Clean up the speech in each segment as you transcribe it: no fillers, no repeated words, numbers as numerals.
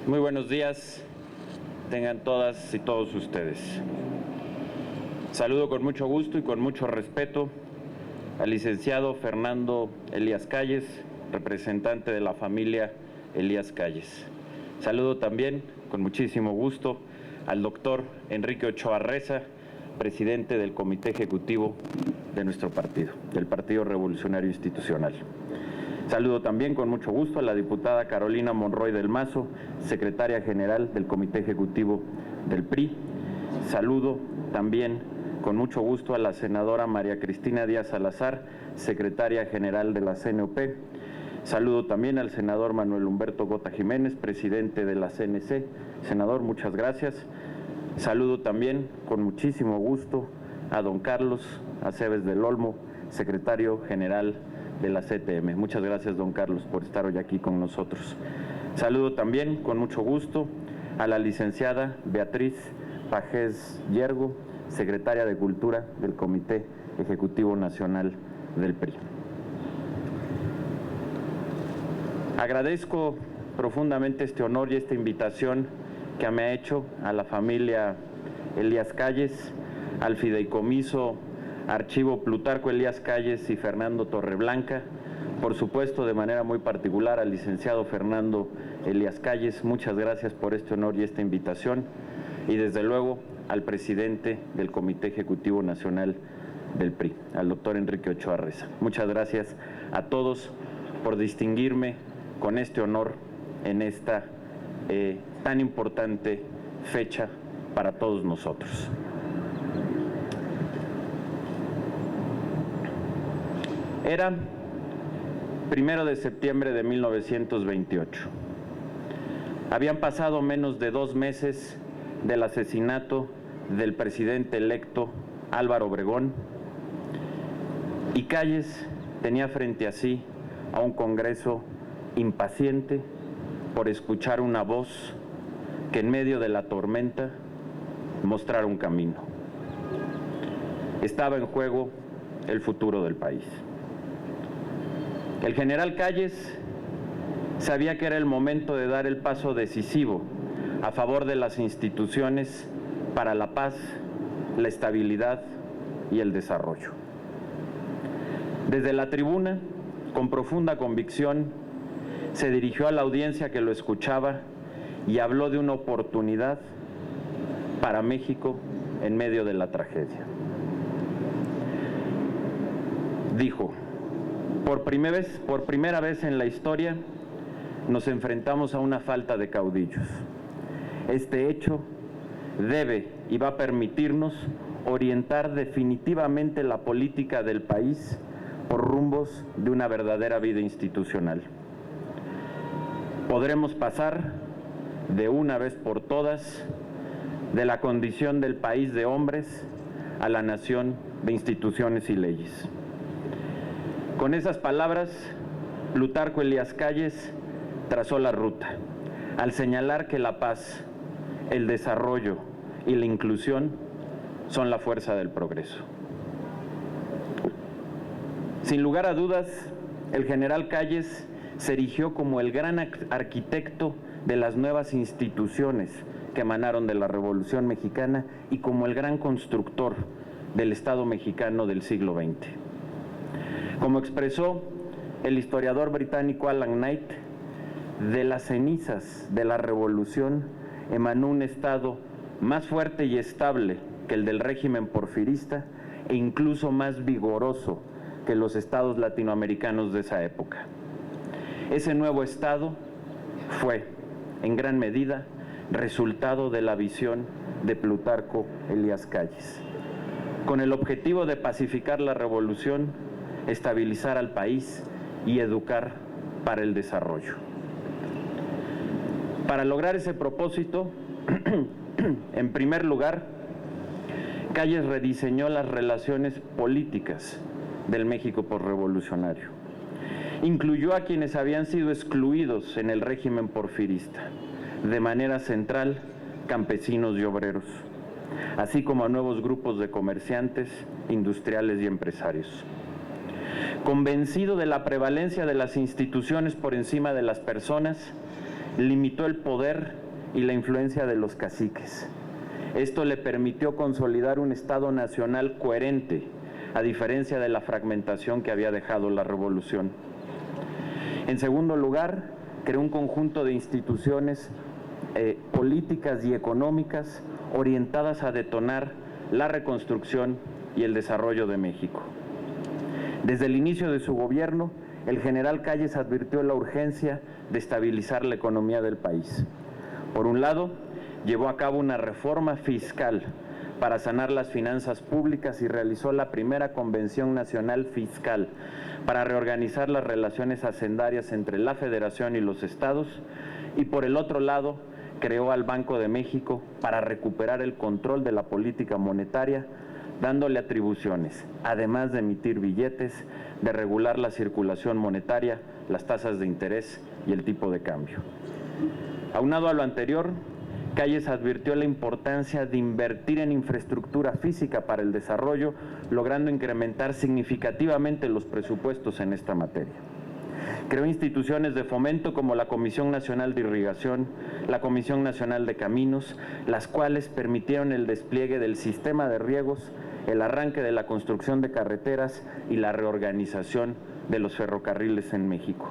Muy buenos días, tengan todas y todos ustedes. Saludo con mucho gusto y con mucho respeto al licenciado Fernando Elías Calles, representante de la familia Elías Calles. Saludo también con muchísimo gusto al doctor Enrique Ochoa Reza, presidente del Comité Ejecutivo de nuestro partido, del Partido Revolucionario Institucional. Saludo también con mucho gusto a la diputada Carolina Monroy del Mazo, secretaria general del Comité Ejecutivo del PRI. Saludo también con mucho gusto a la senadora María Cristina Díaz Salazar, secretaria general de la CNOP. Saludo también al senador Manuel Humberto Gota Jiménez, presidente de la CNC. Senador, muchas gracias. Saludo también con muchísimo gusto a don Carlos Aceves del Olmo, secretario general de la CTM. Muchas gracias, don Carlos, por estar hoy aquí con nosotros. Saludo también con mucho gusto a la licenciada Beatriz Pajés Yergo, secretaria de Cultura del Comité Ejecutivo Nacional del PRI. Agradezco profundamente este honor y esta invitación que me ha hecho a la familia Elías Calles, al Fideicomiso Archivo Plutarco Elías Calles y Fernando Torreblanca, por supuesto de manera muy particular al licenciado Fernando Elías Calles. Muchas gracias por este honor y esta invitación, y desde luego al presidente del Comité Ejecutivo Nacional del PRI, al doctor Enrique Ochoa Reza. Muchas gracias a todos por distinguirme con este honor en esta tan importante fecha para todos nosotros. Era 1 de septiembre de 1928. Habían pasado menos de 2 meses del asesinato del presidente electo Álvaro Obregón, y Calles tenía frente a sí a un Congreso impaciente por escuchar una voz que en medio de la tormenta mostrara un camino. Estaba en juego el futuro del país. El general Calles sabía que era el momento de dar el paso decisivo a favor de las instituciones para la paz, la estabilidad y el desarrollo. Desde la tribuna, con profunda convicción, se dirigió a la audiencia que lo escuchaba y habló de una oportunidad para México en medio de la tragedia. Dijo: por primera vez en la historia nos enfrentamos a una falta de caudillos. Este hecho debe y va a permitirnos orientar definitivamente la política del país por rumbos de una verdadera vida institucional. Podremos pasar de una vez por todas de la condición del país de hombres a la nación de instituciones y leyes. Con esas palabras, Plutarco Elías Calles trazó la ruta, al señalar que la paz, el desarrollo y la inclusión son la fuerza del progreso. Sin lugar a dudas, el general Calles se erigió como el gran arquitecto de las nuevas instituciones que emanaron de la Revolución Mexicana y como el gran constructor del Estado mexicano del siglo XX. Como expresó el historiador británico Alan Knight, de las cenizas de la Revolución emanó un Estado más fuerte y estable que el del régimen porfirista e incluso más vigoroso que los estados latinoamericanos de esa época. Ese nuevo Estado fue, en gran medida, resultado de la visión de Plutarco Elías Calles, con el objetivo de pacificar la revolución, estabilizar al país y educar para el desarrollo. Para lograr ese propósito, en primer lugar, Calles rediseñó las relaciones políticas del México posrevolucionario. Incluyó a quienes habían sido excluidos en el régimen porfirista, de manera central, campesinos y obreros, así como a nuevos grupos de comerciantes, industriales y empresarios. Convencido de la prevalencia de las instituciones por encima de las personas, limitó el poder y la influencia de los caciques. Esto le permitió consolidar un Estado nacional coherente, a diferencia de la fragmentación que había dejado la revolución. En segundo lugar, creó un conjunto de instituciones políticas y económicas orientadas a detonar la reconstrucción y el desarrollo de México. Desde el inicio de su gobierno, el general Calles advirtió la urgencia de estabilizar la economía del país. Por un lado, llevó a cabo una reforma fiscal para sanar las finanzas públicas y realizó la primera Convención Nacional Fiscal para reorganizar las relaciones hacendarias entre la Federación y los estados, y por el otro lado, creó al Banco de México para recuperar el control de la política monetaria, dándole atribuciones, además de emitir billetes, de regular la circulación monetaria, las tasas de interés y el tipo de cambio. Aunado a lo anterior, Calles advirtió la importancia de invertir en infraestructura física para el desarrollo, logrando incrementar significativamente los presupuestos en esta materia. Creó instituciones de fomento como la Comisión Nacional de Irrigación, la Comisión Nacional de Caminos, las cuales permitieron el despliegue del sistema de riegos, el arranque de la construcción de carreteras y la reorganización de los ferrocarriles en México.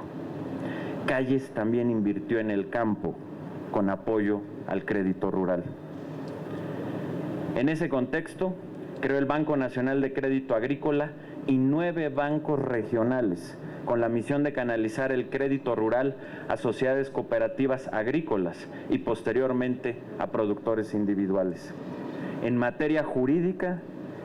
Calles también invirtió en el campo, con apoyo al crédito rural. En ese contexto, creó el Banco Nacional de Crédito Agrícola y 9 bancos regionales, con la misión de canalizar el crédito rural a sociedades cooperativas agrícolas y posteriormente a productores individuales. En materia jurídica,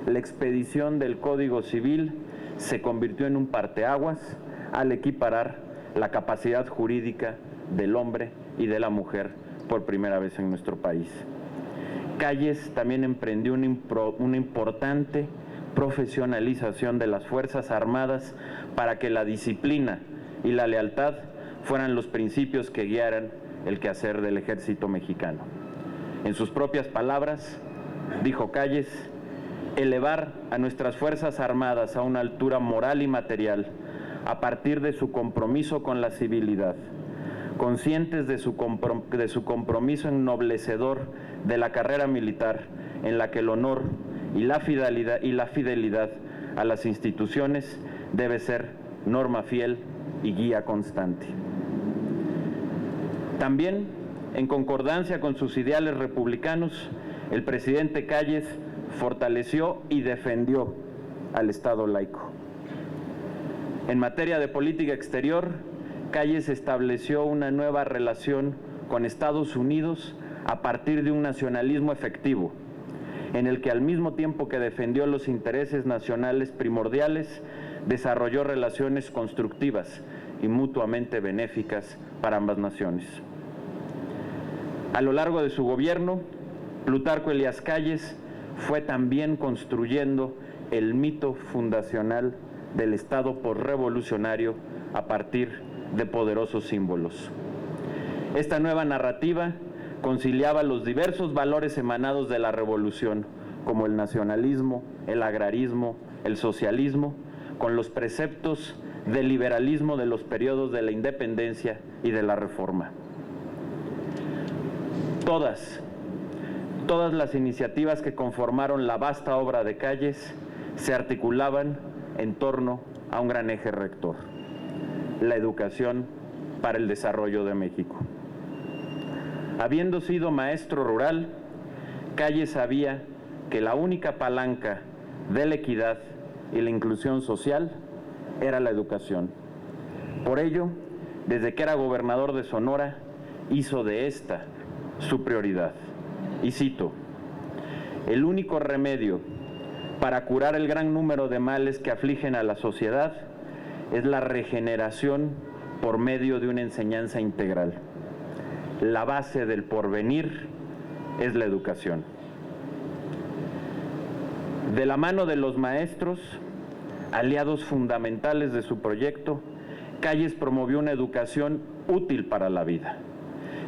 la expedición del Código Civil se convirtió en un parteaguas al equiparar la capacidad jurídica del hombre y de la mujer por primera vez en nuestro país. Calles también emprendió una importante profesionalización de las Fuerzas Armadas para que la disciplina y la lealtad fueran los principios que guiaran el quehacer del ejército mexicano. En sus propias palabras, dijo Calles, elevar a nuestras Fuerzas Armadas a una altura moral y material a partir de su compromiso con la civilidad, conscientes de su compromiso ennoblecedor de la carrera militar, en la que el honor y la fidelidad a las instituciones debe ser norma fiel y guía constante. También, en concordancia con sus ideales republicanos, el presidente Calles fortaleció y defendió al Estado laico. En materia de política exterior, Calles estableció una nueva relación con Estados Unidos a partir de un nacionalismo efectivo, en el que al mismo tiempo que defendió los intereses nacionales primordiales, desarrolló relaciones constructivas y mutuamente benéficas para ambas naciones. A lo largo de su gobierno, Plutarco Elías Calles fue también construyendo el mito fundacional del Estado posrevolucionario a partir de poderosos símbolos. Esta nueva narrativa conciliaba los diversos valores emanados de la revolución, como el nacionalismo, el agrarismo, el socialismo, con los preceptos del liberalismo de los periodos de la independencia y de la reforma. Todas las iniciativas que conformaron la vasta obra de Calles se articulaban en torno a un gran eje rector: la educación para el desarrollo de México. Habiendo sido maestro rural, Calles sabía que la única palanca de la equidad y la inclusión social era la educación. Por ello, desde que era gobernador de Sonora, hizo de esta su prioridad. Y cito: el único remedio para curar el gran número de males que afligen a la sociedad es la regeneración por medio de una enseñanza integral. La base del porvenir es la educación. De la mano de los maestros, aliados fundamentales de su proyecto, Calles promovió una educación útil para la vida,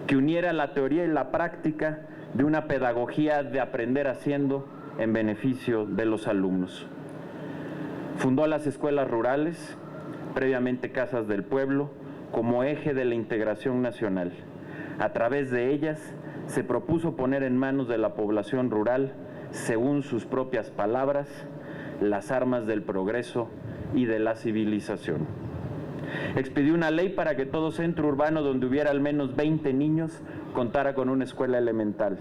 que uniera la teoría y la práctica de una pedagogía de aprender haciendo en beneficio de los alumnos. Fundó las escuelas rurales, previamente casas del pueblo, como eje de la integración nacional, A través de ellas se propuso poner en manos de la población rural, según sus propias palabras, las armas del progreso y de la civilización. Expidió una ley para que todo centro urbano donde hubiera al menos 20 niños contara con una escuela elemental.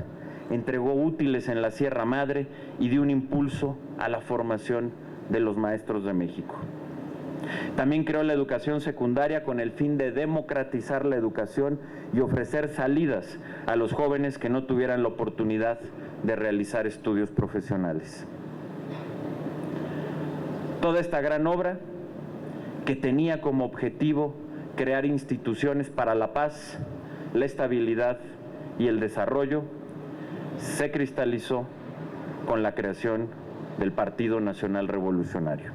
Entregó útiles en la Sierra Madre y dio un impulso a la formación de los maestros de México. También creó la educación secundaria con el fin de democratizar la educación y ofrecer salidas a los jóvenes que no tuvieran la oportunidad de realizar estudios profesionales. Toda esta gran obra, que tenía como objetivo crear instituciones para la paz, la estabilidad y el desarrollo, se cristalizó con la creación del Partido Nacional Revolucionario.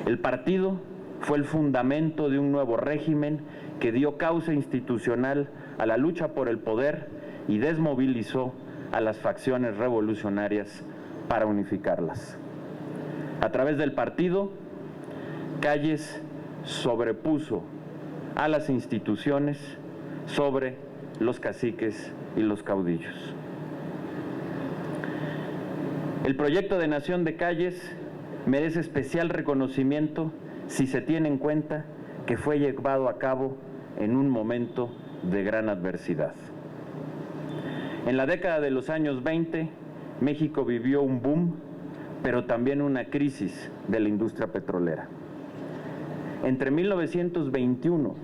El partido fue el fundamento de un nuevo régimen que dio causa institucional a la lucha por el poder y desmovilizó a las facciones revolucionarias para unificarlas. A través del partido, Calles sobrepuso a las instituciones sobre los caciques y los caudillos. El proyecto de nación de Calles merece especial reconocimiento si se tiene en cuenta que fue llevado a cabo en un momento de gran adversidad. En la década de los años 20, México vivió un boom, pero también una crisis de la industria petrolera. Entre 1921,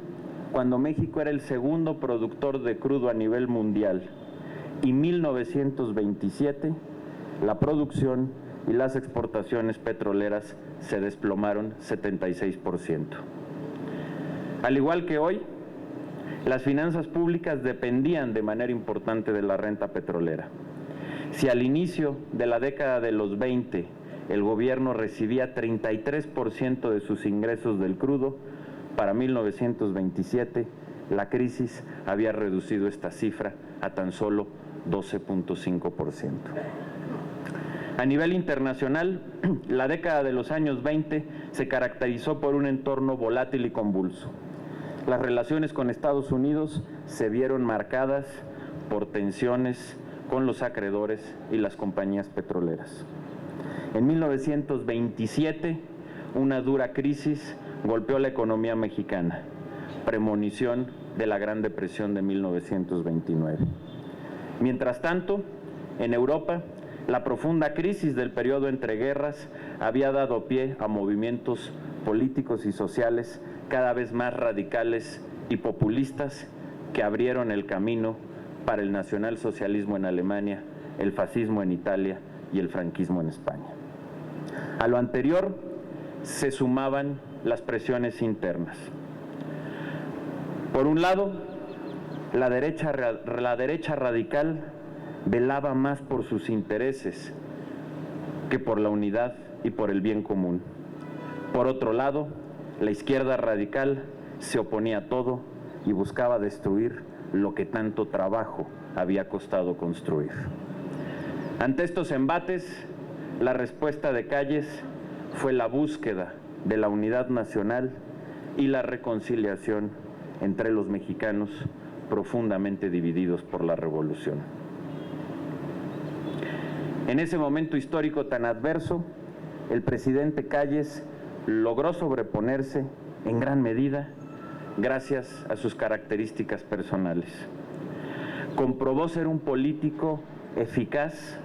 cuando México era el segundo productor de crudo a nivel mundial, y 1927, la producción y las exportaciones petroleras se desplomaron 76%. Al igual que hoy, las finanzas públicas dependían de manera importante de la renta petrolera. Si al inicio de la década de los 20 el gobierno recibía 33% de sus ingresos del crudo, para 1927 la crisis había reducido esta cifra a tan solo 12.5%. A nivel internacional, la década de los años 20 se caracterizó por un entorno volátil y convulso. Las relaciones con Estados Unidos se vieron marcadas por tensiones con los acreedores y las compañías petroleras. En 1927, una dura crisis golpeó la economía mexicana, premonición de la Gran Depresión de 1929. Mientras tanto, en Europa, la profunda crisis del periodo entre guerras había dado pie a movimientos políticos y sociales cada vez más radicales y populistas que abrieron el camino para el nacionalsocialismo en Alemania, el fascismo en Italia y el franquismo en España. A lo anterior se sumaban las presiones internas. Por un lado, la derecha radical velaba más por sus intereses que por la unidad y por el bien común. Por otro lado, la izquierda radical se oponía a todo y buscaba destruir lo que tanto trabajo había costado construir. Ante estos embates, la respuesta de Calles fue la búsqueda de la unidad nacional y la reconciliación entre los mexicanos profundamente divididos por la revolución. En ese momento histórico tan adverso, el presidente Calles logró sobreponerse en gran medida gracias a sus características personales. Comprobó ser un político eficaz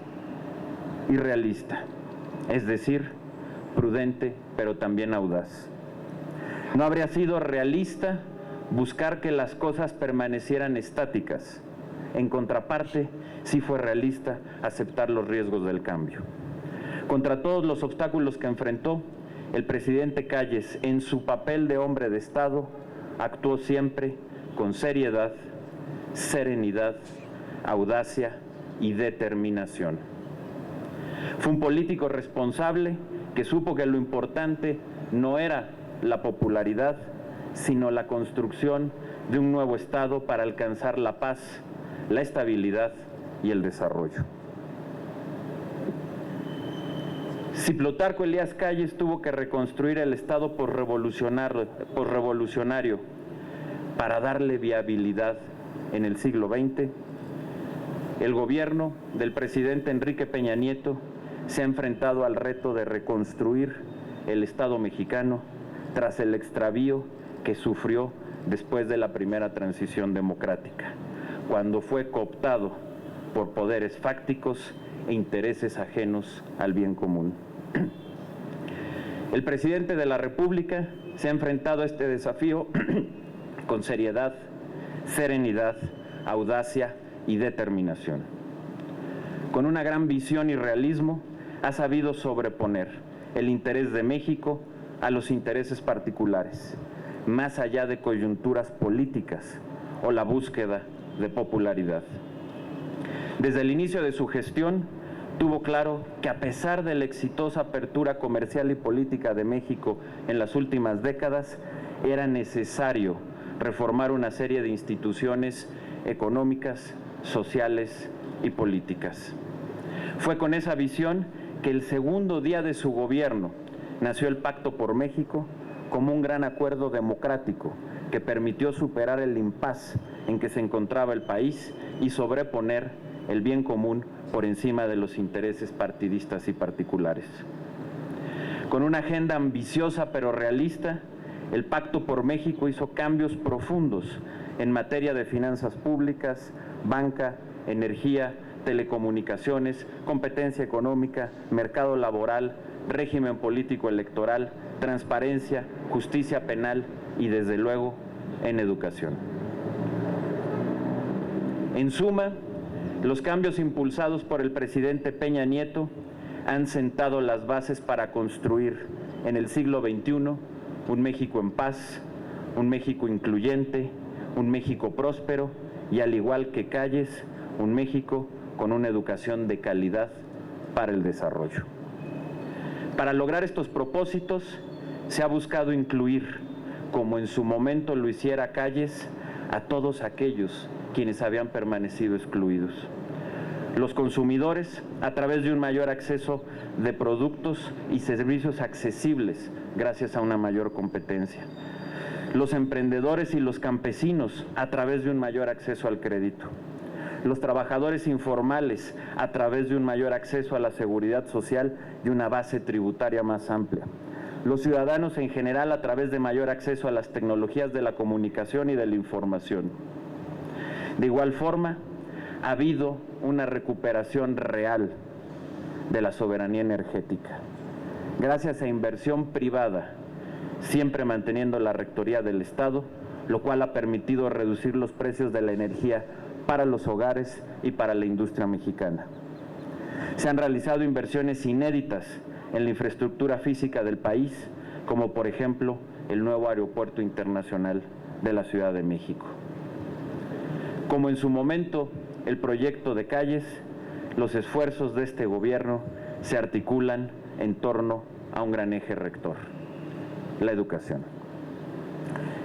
y realista, es decir, prudente pero también audaz. No habría sido realista buscar que las cosas permanecieran estáticas. En contraparte, sí fue realista aceptar los riesgos del cambio. Contra todos los obstáculos que enfrentó, el presidente Calles, en su papel de hombre de Estado, actuó siempre con seriedad, serenidad, audacia y determinación. Fue un político responsable que supo que lo importante no era la popularidad, sino la construcción de un nuevo Estado para alcanzar la paz, la estabilidad y el desarrollo. Si Plutarco Elías Calles tuvo que reconstruir el Estado posrevolucionario para darle viabilidad en el siglo XX, el gobierno del presidente Enrique Peña Nieto se ha enfrentado al reto de reconstruir el Estado mexicano tras el extravío que sufrió después de la primera transición democrática, cuando fue cooptado por poderes fácticos e intereses ajenos al bien común. El presidente de la República se ha enfrentado a este desafío con seriedad, serenidad, audacia y determinación. Con una gran visión y realismo, ha sabido sobreponer el interés de México a los intereses particulares, más allá de coyunturas políticas o la búsqueda de popularidad. Desde el inicio de su gestión, tuvo claro que a pesar de la exitosa apertura comercial y política de México en las últimas décadas, era necesario reformar una serie de instituciones económicas, sociales y políticas. Fue con esa visión que el segundo día de su gobierno nació el Pacto por México como un gran acuerdo democrático que permitió superar el impasse en que se encontraba el país y sobreponer el bien común por encima de los intereses partidistas y particulares. Con una agenda ambiciosa pero realista, el Pacto por México hizo cambios profundos en materia de finanzas públicas, banca, energía, telecomunicaciones, competencia económica, mercado laboral, régimen político electoral, transparencia, justicia penal y, desde luego, en educación. En suma, los cambios impulsados por el presidente Peña Nieto han sentado las bases para construir en el siglo XXI un México en paz, un México incluyente, un México próspero y, al igual que Calles, un México con una educación de calidad para el desarrollo. Para lograr estos propósitos, se ha buscado incluir, como en su momento lo hiciera Calles, a todos aquellos quienes habían permanecido excluidos. Los consumidores, a través de un mayor acceso de productos y servicios accesibles gracias a una mayor competencia. Los emprendedores y los campesinos, a través de un mayor acceso al crédito. Los trabajadores informales, a través de un mayor acceso a la seguridad social y una base tributaria más amplia. Los ciudadanos en general, a través de mayor acceso a las tecnologías de la comunicación y de la información. De igual forma, ha habido una recuperación real de la soberanía energética, gracias a inversión privada, siempre manteniendo la rectoría del Estado, lo cual ha permitido reducir los precios de la energía para los hogares y para la industria mexicana. Se han realizado inversiones inéditas en la infraestructura física del país, como por ejemplo el nuevo aeropuerto internacional de la Ciudad de México. Como en su momento el proyecto de Calles, los esfuerzos de este gobierno se articulan en torno a un gran eje rector: la educación.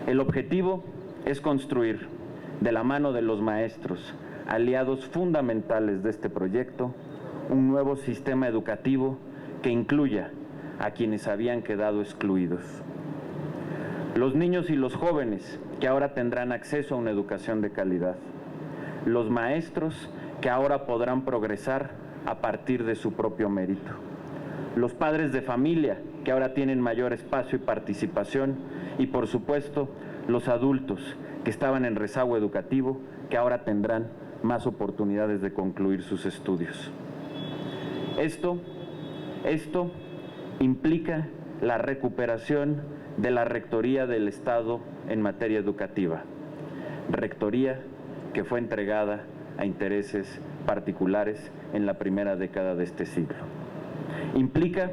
El objetivo es construir, de la mano de los maestros, aliados fundamentales de este proyecto, un nuevo sistema educativo que incluya a quienes habían quedado excluidos. Los niños y los jóvenes que ahora tendrán acceso a una educación de calidad. Los maestros que ahora podrán progresar a partir de su propio mérito. Los padres de familia que ahora tienen mayor espacio y participación. Y, por supuesto, los adultos que estaban en rezago educativo, que ahora tendrán más oportunidades de concluir sus estudios. Esto implica la recuperación de la Rectoría del Estado en materia educativa, rectoría que fue entregada a intereses particulares en la primera década de este siglo. Implica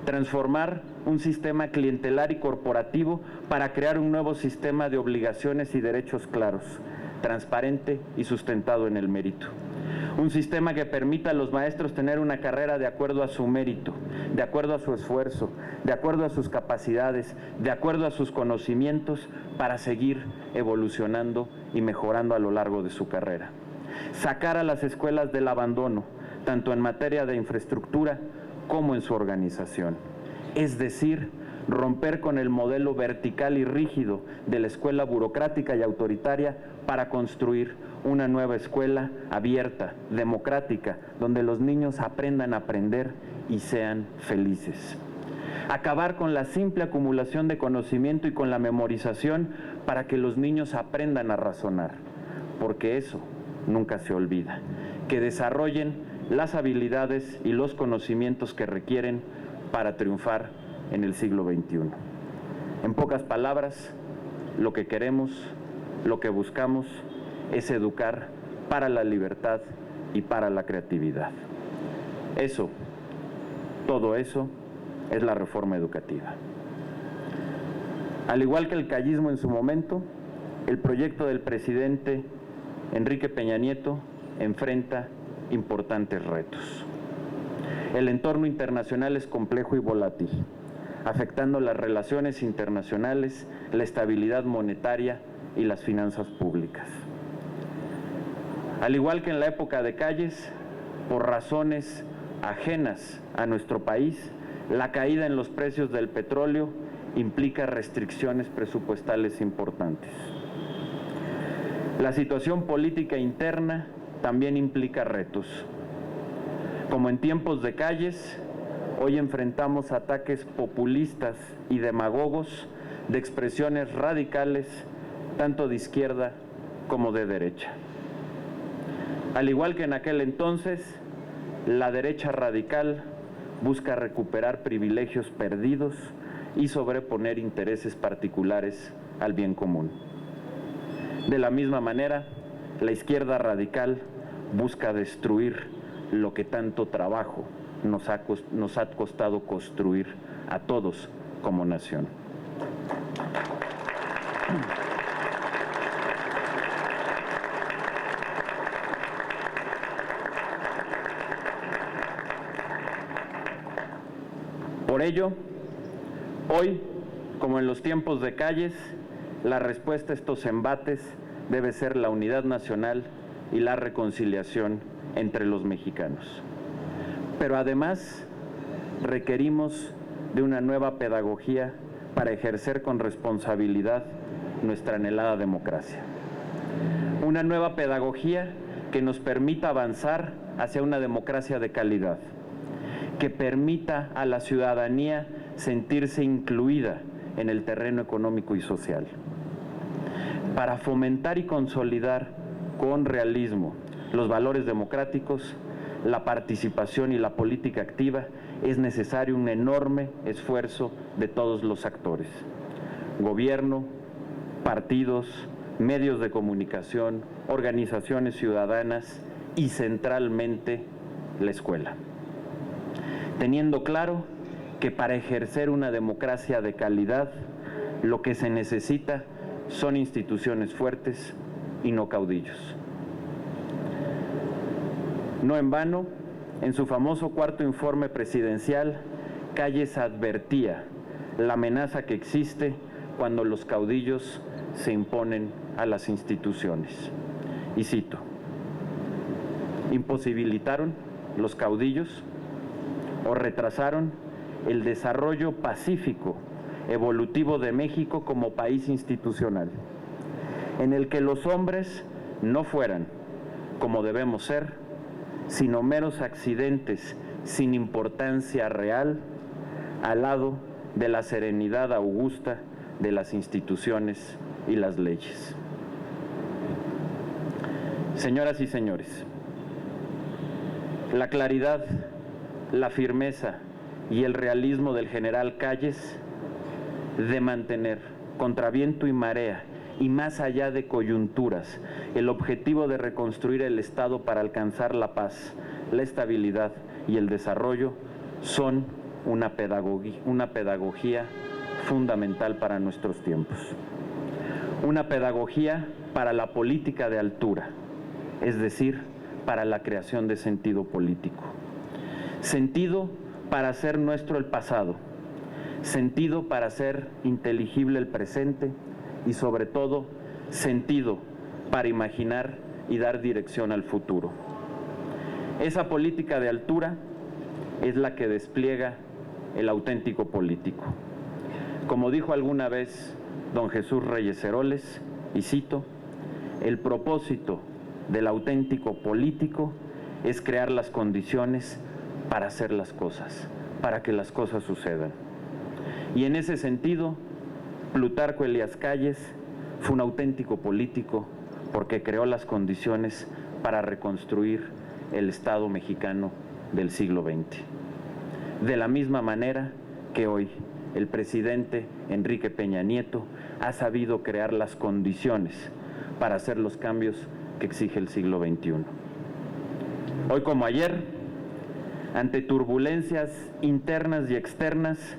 transformar un sistema clientelar y corporativo para crear un nuevo sistema de obligaciones y derechos claros, transparente y sustentado en el mérito. Un sistema que permita a los maestros tener una carrera de acuerdo a su mérito, de acuerdo a su esfuerzo, de acuerdo a sus capacidades, de acuerdo a sus conocimientos, para seguir evolucionando y mejorando a lo largo de su carrera. Sacar a las escuelas del abandono, tanto en materia de infraestructura como en su organización. Es decir, romper con el modelo vertical y rígido de la escuela burocrática y autoritaria para construir una nueva escuela abierta, democrática, donde los niños aprendan a aprender y sean felices. Acabar con la simple acumulación de conocimiento y con la memorización para que los niños aprendan a razonar, porque eso nunca se olvida. Que desarrollen las habilidades y los conocimientos que requieren para triunfar en el siglo XXI. En pocas palabras, lo que queremos, lo que buscamos es educar para la libertad y para la creatividad. Eso, todo eso, es la reforma educativa. Al igual que el callismo en su momento, el proyecto del presidente Enrique Peña Nieto enfrenta importantes retos. El entorno internacional es complejo y volátil, afectando las relaciones internacionales, la estabilidad monetaria y las finanzas públicas. Al igual que en la época de Calles, por razones ajenas a nuestro país, la caída en los precios del petróleo implica restricciones presupuestales importantes. La situación política interna también implica retos. Como en tiempos de Calles, hoy enfrentamos ataques populistas y demagogos de expresiones radicales, tanto de izquierda como de derecha. Al igual que en aquel entonces, la derecha radical busca recuperar privilegios perdidos y sobreponer intereses particulares al bien común. De la misma manera, la izquierda radical busca destruir lo que tanto trabajo nos ha costado construir a todos como nación. Por ello, hoy, como en los tiempos de Calles, la respuesta a estos embates debe ser la unidad nacional y la reconciliación entre los mexicanos. Pero además, requerimos de una nueva pedagogía para ejercer con responsabilidad nuestra anhelada democracia. Una nueva pedagogía que nos permita avanzar hacia una democracia de calidad, que permita a la ciudadanía sentirse incluida en el terreno económico y social. Para fomentar y consolidar con realismo los valores democráticos, la participación y la política activa, es necesario un enorme esfuerzo de todos los actores: gobierno, partidos, medios de comunicación, organizaciones ciudadanas y centralmente la escuela. Teniendo claro que para ejercer una democracia de calidad, lo que se necesita son instituciones fuertes y no caudillos. No en vano, en su famoso cuarto informe presidencial, Calles advertía la amenaza que existe cuando los caudillos se imponen a las instituciones. Y cito: imposibilitaron los caudillos o retrasaron el desarrollo pacífico, evolutivo de México como país institucional, en el que los hombres no fueran, como debemos ser, sino meros accidentes sin importancia real, al lado de la serenidad augusta de las instituciones y las leyes. Señoras y señores, la claridad, la firmeza y el realismo del general Calles de mantener contra viento y marea y más allá de coyunturas el objetivo de reconstruir el Estado para alcanzar la paz, la estabilidad y el desarrollo son una pedagogía fundamental para nuestros tiempos. Una pedagogía para la política de altura, es decir, para la creación de sentido político. Sentido para hacer nuestro el pasado, sentido para hacer inteligible el presente y sobre todo sentido para imaginar y dar dirección al futuro. Esa política de altura es la que despliega el auténtico político. Como dijo alguna vez don Jesús Reyes Heroles, y cito, el propósito del auténtico político es crear las condiciones para hacer las cosas, para que las cosas sucedan. Y en ese sentido, Plutarco Elías Calles fue un auténtico político porque creó las condiciones para reconstruir el Estado mexicano del siglo XX. De la misma manera que hoy el presidente Enrique Peña Nieto ha sabido crear las condiciones para hacer los cambios que exige el siglo XXI. Hoy como ayer, ante turbulencias internas y externas,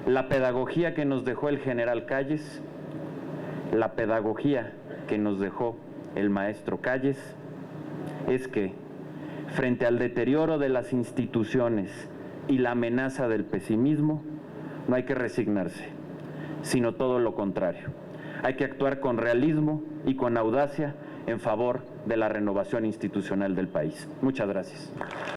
la pedagogía que nos dejó el general Calles, la pedagogía que nos dejó el maestro Calles, es que frente al deterioro de las instituciones y la amenaza del pesimismo, no hay que resignarse, sino todo lo contrario. Hay que actuar con realismo y con audacia en favor de la renovación institucional del país. Muchas gracias.